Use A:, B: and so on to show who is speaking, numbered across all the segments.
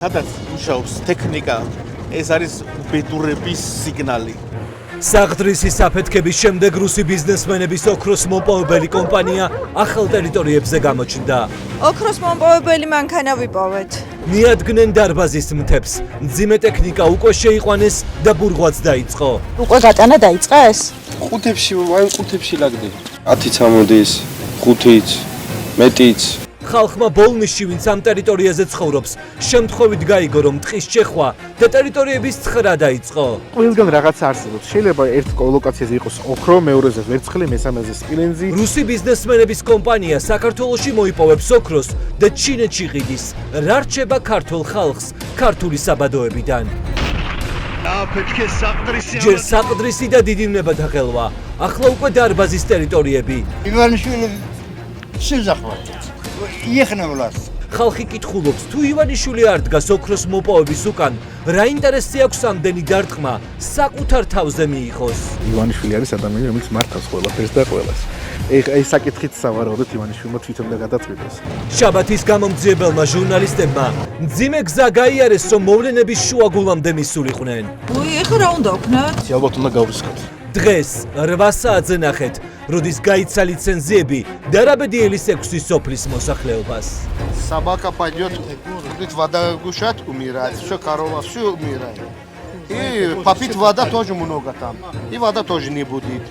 A: სადაც მუშაობს ტექნიკა, ეს არის უბედურების სიგნალი.
B: საღდრისის საფეთქების შემდეგ რუსი ბიზნესმენების ოქროს მომპოვებელი კომპანია ახალ ტერიტორიებზე გამოჩნდა.
C: ოქროს მომპოვებელი მანქანა ვიპოვეთ.
B: მიადგნენ დარბაზის მთებს, მძიმე ტექნიკა უკვე შეიყვანეს და ბურღვაც დაიწყო.
C: უკვე გატანა დაიწყა ეს?
D: ყუთებში ლაგდი. 10-იც ამოდის, 5-იც, მეტიც.
B: ხალხმა ბოლნისში, ვინც ამ ტერიტორიაზე ცხოვრობს, შემთხვევით გაიგო, რომ ტყის შეხვა და ტერიტორიების ცხრა დაიწყო.
E: ყველგან რაღაცა არსებობს. შეიძლება ერთ ლოკაციაზე იყოს ოქრო, მეორეზე ვერცხლი, მესამეზე სპილენძი.
B: რუსი ბიზნესმენების კომპანია საქართველოში მოიპოვებს ოქროს და ჩინეთში ყიდის. რა რჩება ქართულ ხალხს ქართული საბადოებიდან? ჯერ საყდრისი და დიდინება დახელვა. ახლა უკვე დარბაზის ტერიტორიები.
F: ივანიშვილი სიზახვა. იეხნებლას.
B: ხალხი კითხულობს, თუ ივანიშვილი არ დგას ოქროს მოპოვების უკან, რა ინტერესი აქვს ამდენი დარტყმა საკუთარ თავზე მიიღოს?
E: ივანიშვილი არის ადამიანი, რომელიც მართავს ყველაფერს და ყველას. ეს საკითხიც სავარაუდოდ ივანიშვილმა თვითონ და გადაწყვიტეს.
B: შაბათის გამომძიებელმა ჟურნალისტებმა მძიმე გზა გაიარეს, რომ მოვლენების შუაგულამდე მისულიყვნენ.
C: ეხლა რა უნდა ვქნათ?
E: ალბათ უნდა გავრისხოთ.
B: დღეს 8 საათზე ნახეთ, როდის გაიცა ლიცენზიები დარაბედიელის 6 სოფლის მოსახლეობას.
F: Собака пойдет, будет вода гушать, умирает, все корова, все умирает. И попить вода тоже много там. И вода тоже не будет.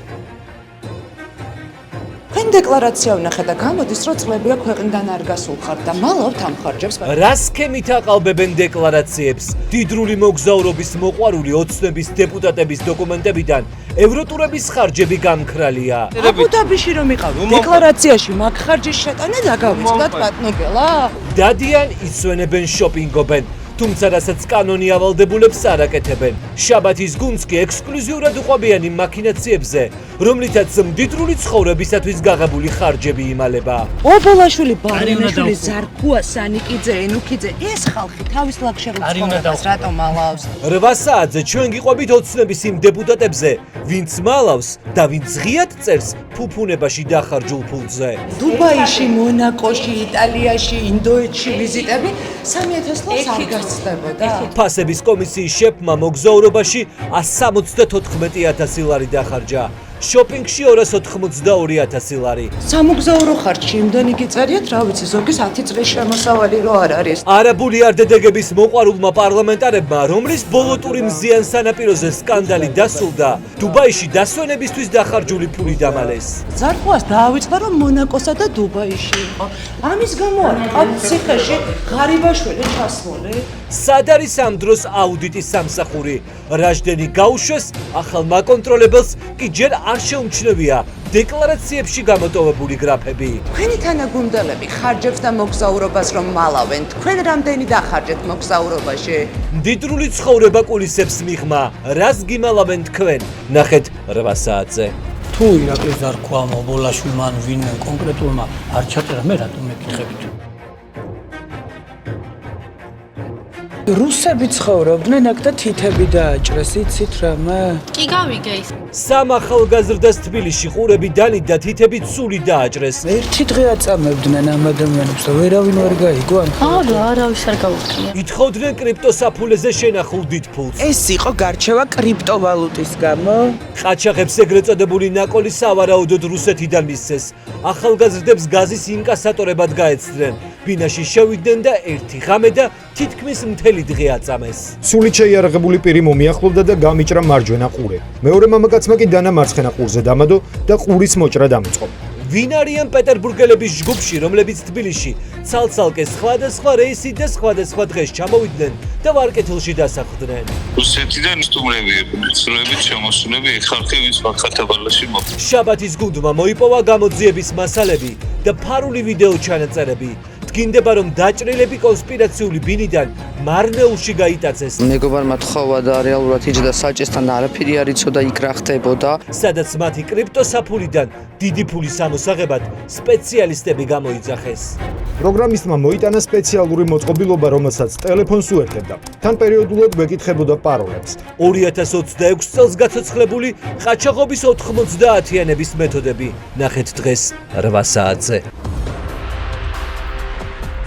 G: თქვენ დეკლარაცია ვნახეთ და გამოდის, რომ წლებია ქვეყნიდან არ გასულხართ და მალავთ ამ ხარჯებს.
B: რა სქემით აყალბებენ დეკლარაციებს? დიდრული მოგზაურობის მოყვარული ოცნების დეპუტატების დოკუმენტებიდან ევროტურების ხარჯები გამქრალია.
G: აბუდაბიში რომ იყავით, დეკლარაციაში მაგ ხარჯის შეტანა დაგავიწყდათ პატნობელა?
B: დადიან, იცვენებენ, შოპინგობენ. თუმცა რასაც კანონი ავალდებულებს არ აკეთებენ. შაბათის გუნდს კი ექსკლუზიურად უყვებიან იმ მაქინაციებზე, რომლითაც მდიდრული ცხოვრებისათვის გაღებული ხარჯები იმალება.
G: ობოლაშვილი, ბარენაშვილი, ზარქუა, სანიკიძე, ენუქიძე, ეს ხალხი თავის ლაგშერულ ცხოვრებას რატომ მალავს?
B: 8 საათზე ჩვენ გიყვებით ოცნების იმ დეპუტატებზე, ვინც მალავს და ვინც ღიად წერს ფუფუნებაში დახარჯულ ფულზე.
G: დუბაიში, მონაკოში, იტალიაში, ინდოეთში ვიზიტები 3000 ლარს არ გასწდებოდა.
B: ფასების კომისიის შეფმა მოგზაურობაში 174,000 ლარი დახარჯა. შოპინგში 282,000 ლარი.
G: სამოგზაურო ხარჯი იმდენი გიწერიათ, რა ვიცი, ზოგის 10 წლის შემოსავალი რო არ არის.
B: არაბული არდედეგების მოყვარულმა პარლამენტარებმა, რომლის ბოლო ტური მზიან სანაპიროზე სკანდალი დასრულდა, დუბაიში დასვენებისთვის დახარჯული ფული დამალეს.
G: ზარქუას დაავიწყდა, რომ მონაკოსა და დუბაიში იყო. ამის გამო არ ყავთ ციხეში ღარიბაშვილი ჩასმული.
B: სად არის ამ დროს აუდიტის სამსახური? რაჟდენი გაუშვეს, ახალ მაკონტროლებელს კი ჯერ არ შეუმჩნევია დეკლარაციებში გამოტოვებული გრაფები.
G: თქვენი თანაგუნდელები ხარჯებს და მოგზაურობას რომ მალავენ, თქვენ რამდენი დახარჯეთ მოგზაურობაში?
B: მდიდრული ცხოვრება კულისებს მიღმა, რას გიმალავენ თქვენ? ნახეთ 8 საათზე.
H: თუ ირაკლის ზარქუამ, ობოლაშვილმა ან ვინ კონკრეტულმა არ ჩაწერა, მე რატომ მეკითხებით? რუსები ცხოვრობდნენ აქ და თითები დააჭრეს, იცით რამე?
I: კი გავიგე ის.
B: სამ ახალგაზრდას თბილისში ყურები დანით და თითებით სული დააჭრეს.
H: ერთი დღე აწამებდნენ ამ ადამიანებს და ვერავინ ვერ გაიგო.
I: არა, არავის არ გაუწია.
B: ითხოვდნენ კრიპტოსაფულეზე შენახულ დიდ ფულს.
G: ეს იყო გარჩევა კრიპტოვალუტის გამო?
B: ყაჩაღებს ეგრეთ წოდებული ნაკოლი სავარაუდოდ რუსეთიდან მისცეს. ახალგაზრდებს გაზის ინკასატორებად გაეცდნენ. ბინაში შევიდნენ და ერთი ღამე და თითქმის მთელი დღე აწამეს.
J: სულით შეიარაღებული პირი მომიახლოვდა და გამიჭრა მარჯვენა ყურე. მეორე მამაკაცმა კი დანა მარცხენა ყურზე დამადო და ყურის მოჭრა დამწყო.
B: ვინ არიან პეტერბურგელების ჯგუფში, რომლებიც თბილისში ცალ-ცალკე სხვადასხვა რეისით და სხვადასხვა დღეს ჩამოვიდნენ და ვარკეთილში დასახლდნენ.
D: რუსეთიდან სტუმრები, ცნობებით შემოსულები, ხალხი ვის ხათაბალაში მოხდა.
B: შაბათის გუნდმა მოიპოვა გამოძიების მასალები და ფარული ვიდეო ჩანაწერები. დგინდება, რომ დაჭრილები კონსპირაციული ბინიდან მარნეულში გაიტაცეს.
G: მეგობარმა თხოვა და რეალურად იჯდა საჭესთან არაფერი არ იცოდა იქ რა ხდებოდა.
B: სადაც მათი კრიპტოსაფულიდან დიდი ფულის ამოსაღებად სპეციალისტები გამოიძახეს.
J: პროგრამისტმა მოიტანა სპეციალური მოწყობილობა, რომელსაც ტელეფონს უერთებდა. თან პერიოდულად გვეკითხებოდა პაროლებს.
B: 2026 წელს გაცოცხლებული ყაჩაღობის 90-იანების მეთოდები. ნახეთ დღეს 8 საათზე.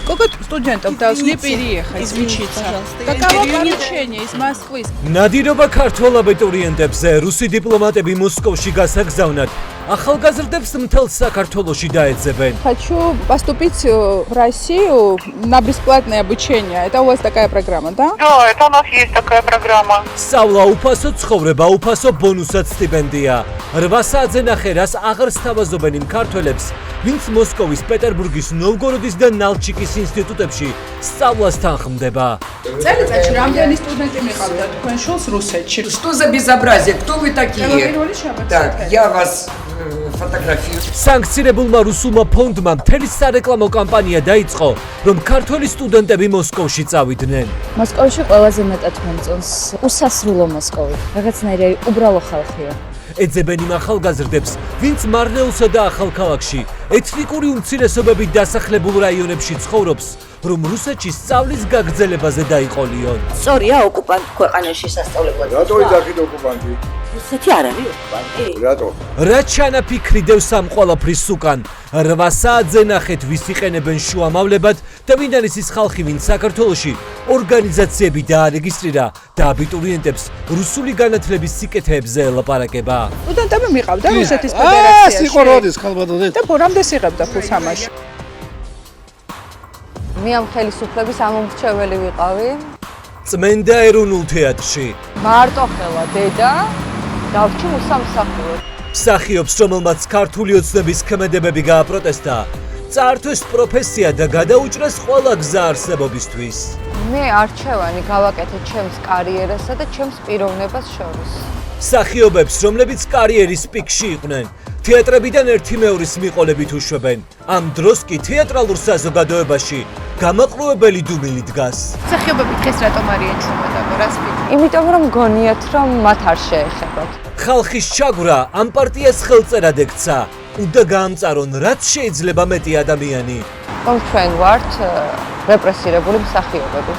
C: კოკო
G: студентов должны переехать учиться. Каково поручение из Москвы?
B: ნადირობა ქართველ აბიტურიენტებზე რუსი დიპლომატები მოსკოვში გასაგზავნად ახალგაზრდებს მთელ საქართველოში დაეძებენ.
C: Хочу поступить в Россию на бесплатное обучение. Это у вас такая программа, да?
G: Да, это у нас есть такая программа.
B: სწავლა უფასო, ცხოვრება უფასო, ბონუსად სტიპენდია. 8 საათზე ნახევარს აღარ სთავაზობენ იმ ქართველებს, ვინც მოსკოვის, პეტერბურგის, ნოვგოროდის და ნალჩიკის ინსტიტუტებში სწავლას თანხმდება.
G: წელიწადში რამდენი სტუდენტი მიყავდა თქვენ შულს რუსეთში?
K: Что за безобразие? Кто вы такие? Так, я вас фотографирую.
B: სანქცირებულმა რუსულმა ფონდმა მთელი სარეკლამო კამპანია დაიწყო, რომ ქართველი სტუდენტები მოსკოვში წავიდნენ.
I: მოსკოვში ყველაზე მეტად მომწონს უსასრულო მოსკოვი. რაღაცნაირი უბრალო ხალხია.
B: ეძებენ იმ ახალგაზრდებს, ვინც მარნეულსა და ახალქალაქში, ეთნიკური უმცირესობებით დასახლებულ რაიონებში ცხოვრობს, რომ რუსეთში სწავლის გაგრძელებაზე დაიყოლიონ.
G: სწორია ოკუპანტ ქვეყანაში სასწავლებლად.
E: რატო იძახით ოკუპანტი?
G: რუსეთი არ არის ოკუპანტი.
E: რატო?
B: რა ჩანაფიქრი დევს ამ ყველაფრის უკან? 8 საათზე ნახეთ ვის იყენებენ შუამავლებად და ვინ არის ის ხალხი, ვინც საქართველოში ორგანიზაციები დაარეგისტრირა და აბიტურიენტებს რუსული განათლების სიკეთეებზე ელაპარაკება.
C: სტუდენტები მიყავდა რუსეთის ფედერაციაში.
E: სიყო როდის ხალბადოდეთ?
C: და რამდენს იღებდა ფულს ამაში?
I: მე ამ ხელისუფლების ამომრჩეველი ვიყავი.
B: წმენდა ეროვნულ თეატრში
I: მარტო ხელა დედა დავრჩი უსამსახუროდ.
B: მსახიობს, რომელმაც ქართული ოცნების ქმედებები გააპროტესტა, წაართვეს პროფესია და გადაუჭრეს ყველა გზა არსებობისთვის.
I: მე არჩევანი გავაკეთე ჩემს კარიერასა და ჩემს პიროვნებას შორის.
B: მსახიობებს, რომლებიც კარიერის პიკში იყვნენ, თეატრებიდან ერთი მეორის მიყოლებით უშვებენ. ამ დროს კი თეატრალურ საზოგადოებაში გამაყრუებელი დუმილი დგას.
I: მსახიობები დღეს რატომ არ ეჩვენება რას ვიქნებ? იმიტომ რომ გონიათ რომ მათ არ შეეხებათ.
B: ხალხის ჩაგვრა ამ პარტიას ხელწერად ექცა. უნდა გაამწარონ, რაც შეიძლება მეტი ადამიანი.
I: რომ ჩვენ ვართ რეპრესირებული მსახიობები.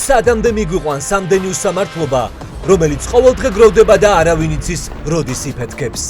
B: სადამდე მიგვიყვანს ამდენი უსამართლობა, რომელიც ყოველდღე გროვდება და არავინ იცის, როდის იფეთქებს.